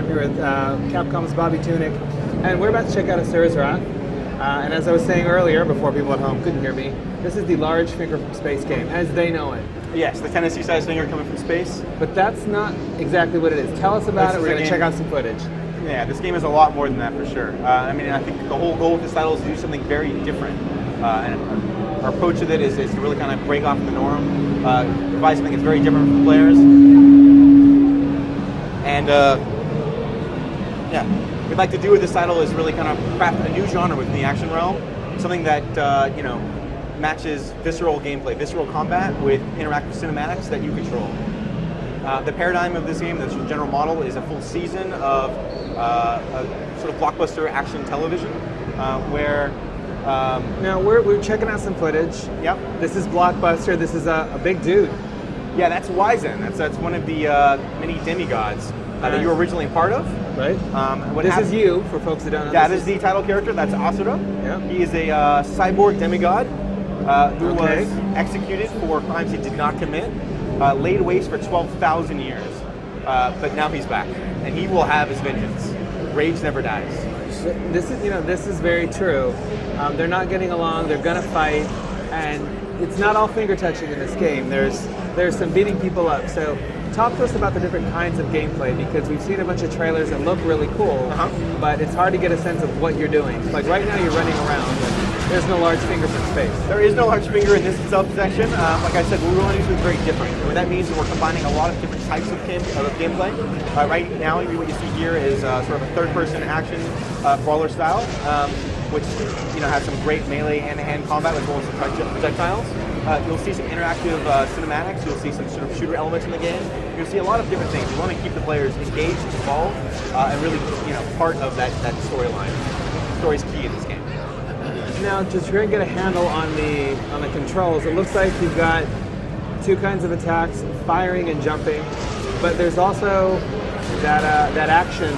I'm here with Capcom's Bobby Tunick, and we're about to check out Asura's Wrath. And as I was saying earlier, before people at home couldn't hear me, this is the large finger from space game, as they know it. Yes, the Tennessee-sized finger coming from space. But that's not exactly what it is. Tell us about it. We're going to check out some footage. Yeah, this game is a lot more than that for sure. I mean, I think the whole goal of this title is to do something very different. And our approach with it is to really kind of break off the norm, provide something that's very different for players. And yeah, what we'd like to do with this title is really kind of craft a new genre within the action realm, something that matches visceral gameplay, visceral combat with interactive cinematics that you control. The paradigm of this game, the general model, is a full season of a sort of blockbuster action television, where now we're checking out some footage. Yep. This is Blockbuster. This is a big dude. Yeah, that's Wizen. That's one of the many demigods that you were originally part of. Right. This is you, for folks that don't know. That is the title character. That's Asura. Yeah. He is a cyborg demigod who was executed for crimes he did not commit, laid waste for 12,000 years. But now he's back, and he will have his vengeance. Rage never dies. This is very true. They're not getting along. They're gonna fight, and it's not all finger touching in this game. There's some beating people up. So talk to us about the different kinds of gameplay, because we've seen a bunch of trailers that look really cool, but it's hard to get a sense of what you're doing. Like right now, you're running around. But there's no large finger from space. There is no large finger in this subsection. Like I said, we're going to do something very different. What that means is we're combining a lot of different types of gameplay. Right now, what you see here is sort of a third-person action brawler style, which has some great melee hand-to-hand combat as well as some projectiles. You'll see some interactive cinematics. You'll see some sort of shooter elements in the game. You'll see a lot of different things. We want to keep the players engaged, involved, and really, part of that storyline. The story's key in this game. Now, just trying to get a handle on the controls, it looks like you've got two kinds of attacks, firing and jumping, but there's also that action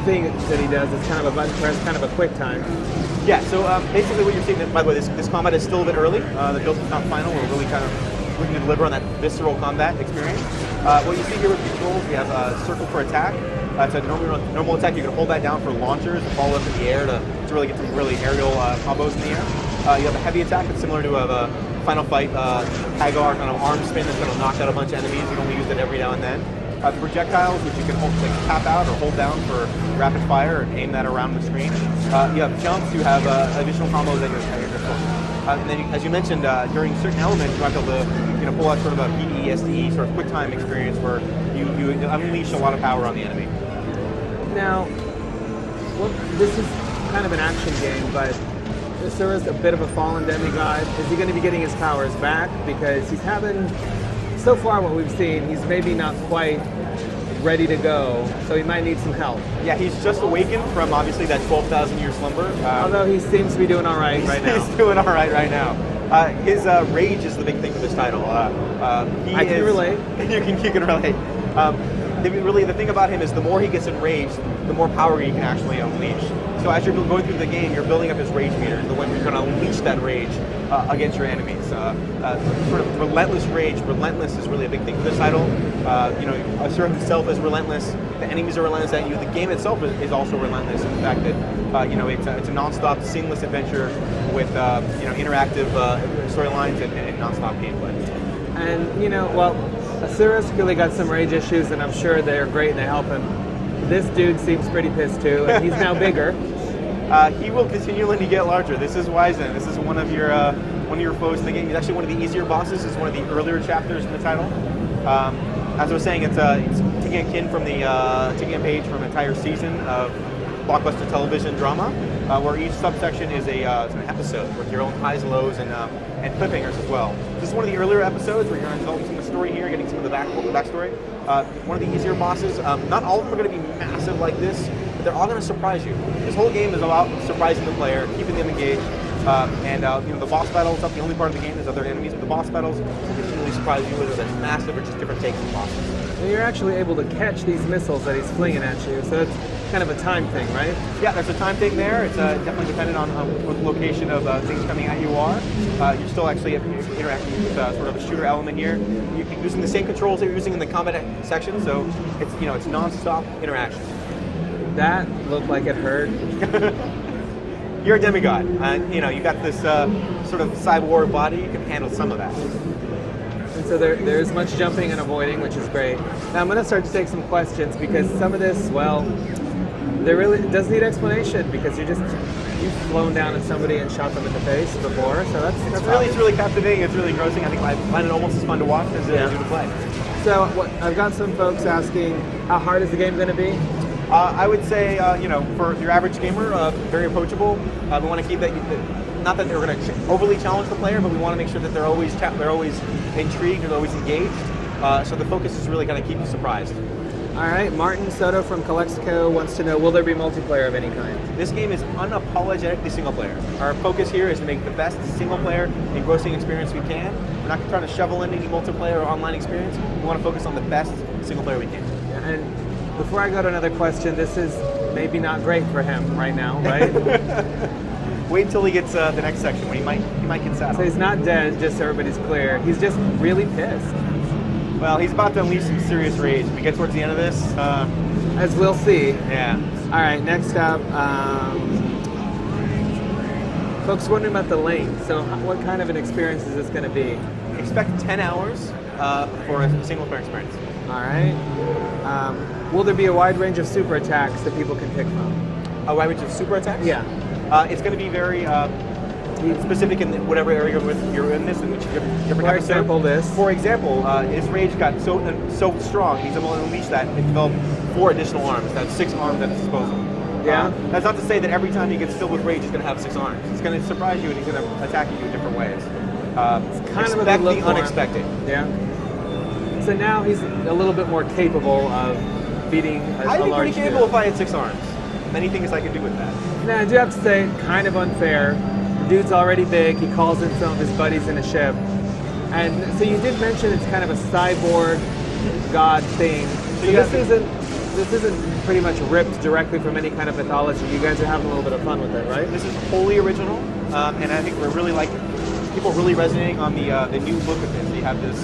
thing that he does. It's kind of a button press, kind of a quick time. Yeah, so basically what you're seeing, by the way, this combat is still a bit early. The build is not final. We're really kind of looking to deliver on that visceral combat experience. What you see here with the controls, we have a circle for attack. It's a normal attack. You can hold that down for launchers and fall up in the air to really get some really aerial combos in the air. You have a heavy attack that's similar to the Final Fight Hagar kind of arm spin that's going to knock out a bunch of enemies. You can only use it every now and then. The projectiles, which you can tap out or hold down for rapid fire and aim that around the screen. You have jumps. You have additional combos at your disposal. And then, as you mentioned, during certain elements, you might be able to pull out sort of a PDSD sort of quick time experience where you unleash a lot of power on the enemy. Now, this is kind of an action game, but Asura's a bit of a fallen demigod. Is he going to be getting his powers back? Because he's having, so far what we've seen, he's maybe not quite ready to go, so he might need some help. Yeah, he's just awakened from obviously that 12,000 year slumber. Although he seems to be doing all right right now. He's doing all right right now. His rage is the big thing for this title. I can relate. You can relate. Really, the thing about him is the more he gets enraged, the more power he can actually unleash. So as you're going through the game, you're building up his rage meter, the one where you're going to unleash that rage against your enemies. Sort of relentless rage. Relentless is really a big thing for this title. Asura himself is relentless. The enemies are relentless at you. The game itself is also relentless in the fact that it's a non-stop, seamless adventure with interactive storylines and non-stop gameplay. And Asura's really got some rage issues, and I'm sure they're great and they help him. This dude seems pretty pissed too, and he's now bigger. He will continually get larger. This is Wizen. This is one of your foes in the game. He's actually one of the easier bosses. It's one of the earlier chapters in the title. As I was saying, it's taking a page from an entire season of blockbuster television drama, where each subsection is an episode with your own highs, lows, and cliffhangers as well. This is one of the earlier episodes where you're developing some of the story here, getting some of the backstory. One of the easier bosses. Not all of them are going to be massive like this, but they're all going to surprise you. This whole game is about surprising the player, keeping them engaged, the boss battles. Not the only part of the game. There's other enemies, but the boss battles will continually surprise you, whether that's massive or just different takes on bosses. And you're actually able to catch these missiles that he's flinging at you, so it's kind of a time thing, right? Yeah, there's a time thing there. It's definitely dependent on what the location of things coming at you are. You're still actually interacting with sort of a shooter element here. You're using the same controls that you're using in the combat section, so it's non-stop interaction. That looked like it hurt. You're a demigod. You got this sort of cyborg body. You can handle some of that. And so there's much jumping and avoiding, which is great. Now I'm going to start to take some questions because some of this, well, there really does need explanation because you've flown down at somebody and shot them in the face before. So that's it's really captivating. It's really engrossing. I think I find it almost as fun to watch as it is to play. So I've got some folks asking, how hard is the game going to be? I would say, for your average gamer, very approachable. We want to keep that. Not that they're going to overly challenge the player, but we want to make sure that they're always intrigued and always engaged. So the focus is really going to keep you surprised. All right, Martin Soto from Calexico wants to know, will there be multiplayer of any kind? This game is unapologetically single player. Our focus here is to make the best single player engrossing experience we can. We're not trying to shovel in any multiplayer or online experience. We want to focus on the best single player we can. And before I go to another question, this is maybe not great for him right now, right? Wait until he gets the next section when he might get sad. So he's not dead, just so everybody's clear. He's just really pissed. Well, he's about to unleash some serious rage. If we get towards the end of this, as we'll see. Yeah. All right. Next up, folks wondering about the length. So, what kind of an experience is this going to be? Expect 10 hours for a single player experience. All right. Will there be a wide range of super attacks that people can pick from? A wide range of super attacks? Yeah. It's going to be very specific in whatever area you're in this, in which different For example, this. For example, his rage got so strong, he's able to unleash that and develop 4 additional arms. That's 6 arms at his disposal. Yeah. That's not to say that every time he gets filled with rage, he's going to have 6 arms. He's going to surprise you and he's going to attack you in different ways. It's kind of a expect good look the for him. unexpected. Yeah. So now he's a little bit more capable of beating a large I'd be pretty capable dude. if I had 6 arms. Many things I could do with that. Now, I do have to say, kind of unfair. The dude's already big. He calls in some of his buddies in a ship. And so you did mention it's kind of a cyborg god thing. So this isn't pretty much ripped directly from any kind of mythology. You guys are having a little bit of fun with it, right? This is wholly original, and I think we're really people really resonating on the new look of this. You have this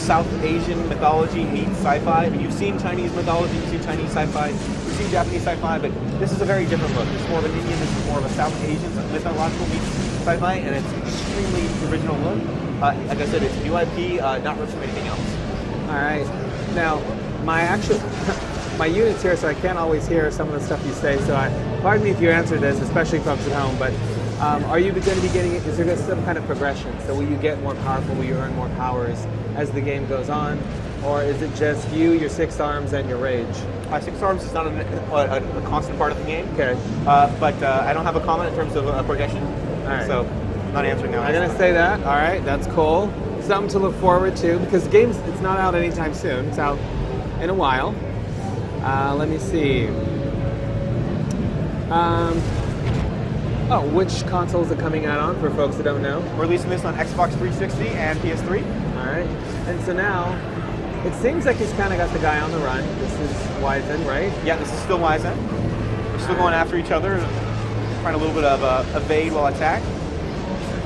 South Asian mythology meets sci-fi. I mean, you've seen Chinese mythology, you've seen Chinese sci-fi, you've seen Japanese sci-fi, but this is a very different look. It's more of an Indian, this is more of a South Asian mythological meets sci-fi, and it's an extremely original look. Like I said, it's new IP, not ripped from anything else. All right. Now, my unit's here, so I can't always hear some of the stuff you say. So pardon me if you answer this, especially folks at home, but are you going to be getting, is there some kind of progression? So will you get more powerful, will you earn more powers as the game goes on? Or is it just you, your 6 arms, and your rage? 6 arms is not a constant part of the game. Okay. But I don't have a comment in terms of progression. All right. So I'm not answering now. I'm going to say that. All right, that's cool. Something to look forward to, because games, it's not out anytime soon. It's out in a while. Let me see. Which console is it coming out on for folks that don't know? We're releasing this on Xbox 360 and PS3. All right. And so now, it seems like he's kind of got the guy on the run. This is Wizen, right? Yeah, this is still Wizen. We're still going after each other, trying a little bit of evade while attack.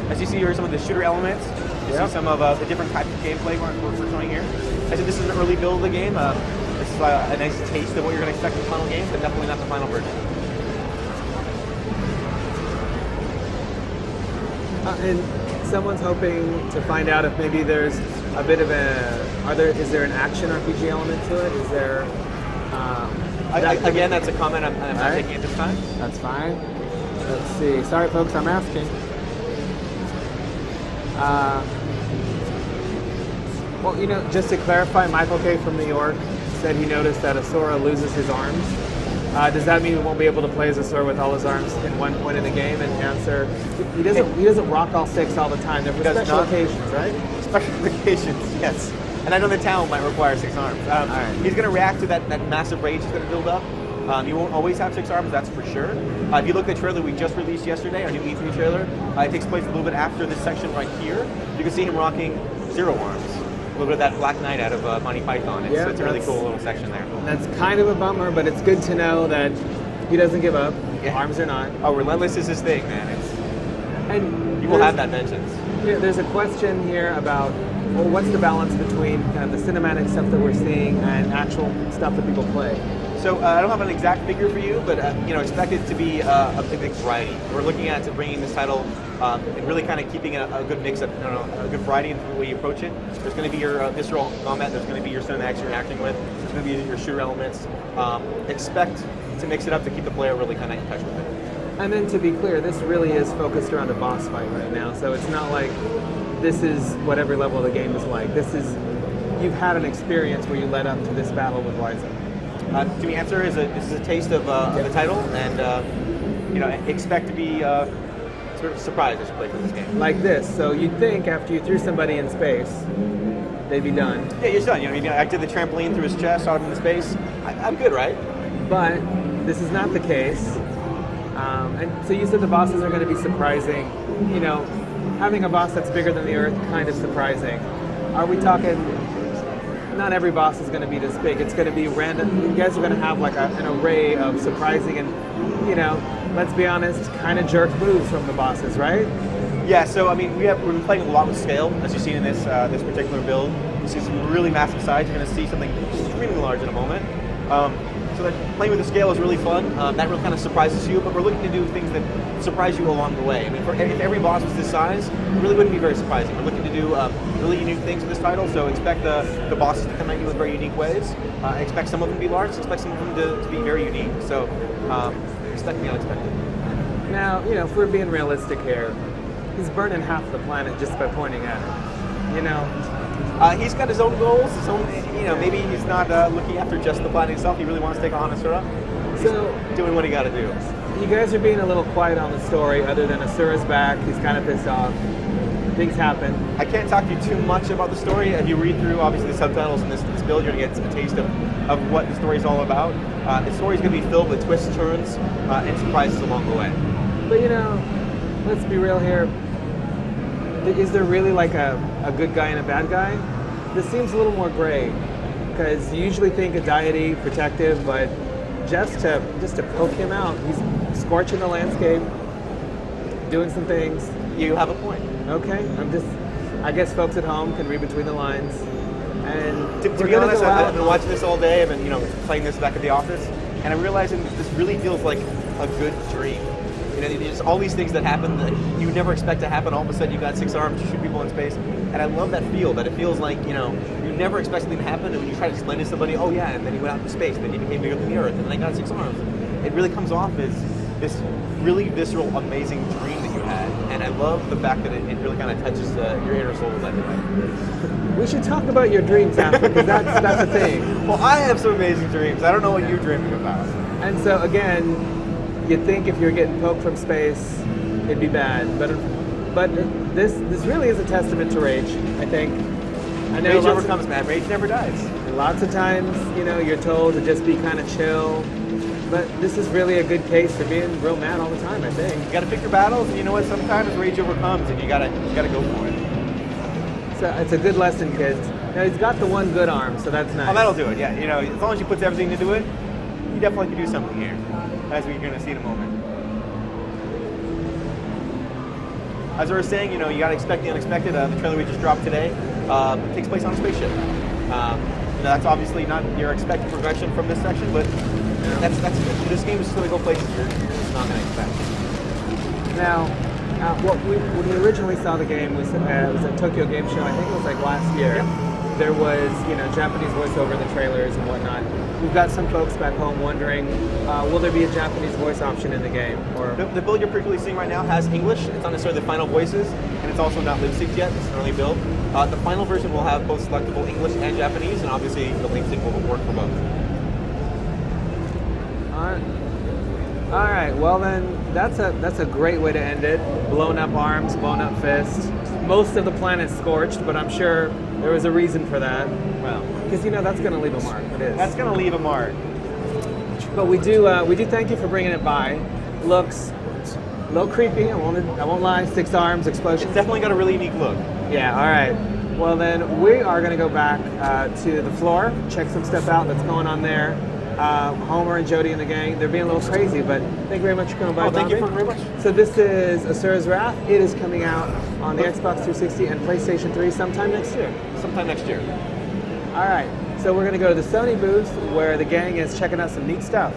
As you see here, some of the shooter elements. You see some of the different types of gameplay we're showing here. I said this is an early build of the game. This is a nice taste of what you're going to expect in the final game, but definitely not the final version. And someone's hoping to find out if maybe there's a bit of is there an action RPG element to it? Is there... Again, that's a comment I'm not taking at this time. That's fine. Let's see. Sorry, folks, I'm asking. Well, just to clarify, Michael K. from New York said he noticed that Asura loses his arms. Does that mean we won't be able to play as Asura with all his arms in one point in the game? And answer, he doesn't rock all 6 all the time. They're for special occasions, right? Special occasions, yes. And I know the town might require 6 arms. He's going to react to that massive rage he's going to build up. He won't always have 6 arms, that's for sure. If you look at the trailer we just released yesterday, our new E3 trailer, it takes place a little bit after this section right here. You can see him rocking 0 arms. A little bit of that Black Knight out of Monty Python. It's a really cool little section there. That's kind of a bummer, but it's good to know that he doesn't give up. Yeah. Arms are not. Oh, relentless is his thing, man. And you will have that vengeance. There's a question here about, well, what's the balance between kind of the cinematic stuff that we're seeing and actual stuff that people play? So I don't have an exact figure for you, but expect it to be a big variety. We're looking at bringing this title and really kind of keeping a good mix of a good variety in the way you approach it. There's going to be your visceral combat. There's going to be your cinematics you're interacting with. There's going to be your shooter elements. Expect to mix it up to keep the player really kind of in touch with it. And then to be clear, this really is focused around a boss fight right now, so it's not like this is what every level of the game is like. You've had an experience where you led up to this battle with Liza. To be answer is this is a taste of the title, and expect to be sort of surprised as you play through this game. Like this, so you'd think after you threw somebody in space, they'd be done. Yeah, you're done. I did the trampoline through his chest, shot him into space. I'm good, right? But this is not the case. And so you said the bosses are going to be surprising. Having a boss that's bigger than the Earth, kind of surprising. Are we talking? Not every boss is going to be this big. It's going to be random. You guys are going to have like an array of surprising and, let's be honest, kind of jerk moves from the bosses, right? Yeah. So we've been playing a lot with scale, as you've seen in this particular build. You see some really massive sides. You're going to see something extremely large in a moment. So that playing with the scale is really fun. That really kind of surprises you, but we're looking to do things that surprise you along the way. If every boss was this size, it really wouldn't be very surprising. We're looking to do really unique things with this title, so expect the bosses to come at you in very unique ways. Expect some of them to be large, expect some of them to be very unique, so expect the unexpected. Now, if we're being realistic here, he's burning half the planet just by pointing at it. He's got his own goals, maybe he's not looking after just the planet itself. He really wants to take on Asura. So doing what he got to do. You guys are being a little quiet on the story, other than Asura's back. He's kind of pissed off. Things happen. I can't talk to you too much about the story. If you read through, obviously, the subtitles in this build, you're going to get a taste of what the story is all about. The story is going to be filled with twists, turns, and surprises along the way. But let's be real here. Is there really like a good guy and a bad guy? This seems a little more gray, because you usually think a deity, protective, but just to poke him out, he's scorching the landscape, doing some things. You have a point. Okay, I guess folks at home can read between the lines. And to be honest, I've been watching this all day. I've been playing this back at the office, and I'm realizing this really feels like a good dream. There's all these things that happen that you never expect to happen. All of a sudden, you got 6 arms, you shoot people in space, and I love that feel. That it feels like you never expect something to happen, and when you try to explain to somebody, oh yeah, and then he went out into space, and then he became bigger than the Earth, and then I got 6 arms. It really comes off as this really visceral, amazing dream that you had, and I love the fact that it really kind of touches your inner soul that way. We should talk about your dreams after, because that's a thing. Well, I have some amazing dreams. I don't know what you're dreaming about. And so again, you'd think if you're getting poked from space, it'd be bad, but this really is a testament to rage. I think. I know rage overcomes, man. Rage never dies. Lots of times, you're told to just be kind of chill, but this is really a good case for being real mad all the time. I think you got to pick your battles, and you know what? Sometimes rage overcomes, and you gotta go for it. So it's a good lesson, kids. Now he's got the one good arm, so that's nice. Oh, that'll do it. Yeah, as long as you put everything into it, you definitely can do something here, as we're going to see in a moment. As I was saying, you got to expect the unexpected. The trailer we just dropped today takes place on a spaceship. That's obviously not your expected progression from this section, but that's this game is just going to go places you're just not going to expect. Now, when we originally saw the game, it was at Tokyo Game Show. I think it was like last year. Yep. There was Japanese voiceover in the trailers and whatnot. We've got some folks back home wondering, will there be a Japanese voice option in the game? Or the build you're particularly seeing right now has English. It's not necessarily the final voices, and it's also not lip synced yet. It's an early build. The final version will have both selectable English and Japanese, and obviously the lip sync will work for both. All right. Well then, that's a great way to end it. Blown up arms, blown up fists. Most of the planet's scorched, but I'm sure there was a reason for that. Well, because that's going to leave a mark. It is. That's going to leave a mark. But we do thank you for bringing it by. Looks a little creepy. I won't lie. 6 arms, explosion. It's definitely got a really unique look. Yeah. All right. Well then, we are going to go back to the floor, check some stuff out that's going on there. Homer and Jody and the gang, they're being a little crazy, but thank you very much for coming by. Thank you very much. So this is Asura's Wrath. It is coming out on the Xbox 360 and PlayStation 3 sometime next year. Sometime next year. All right. So So we're going to go to the Sony booth where the gang is checking out some neat stuff.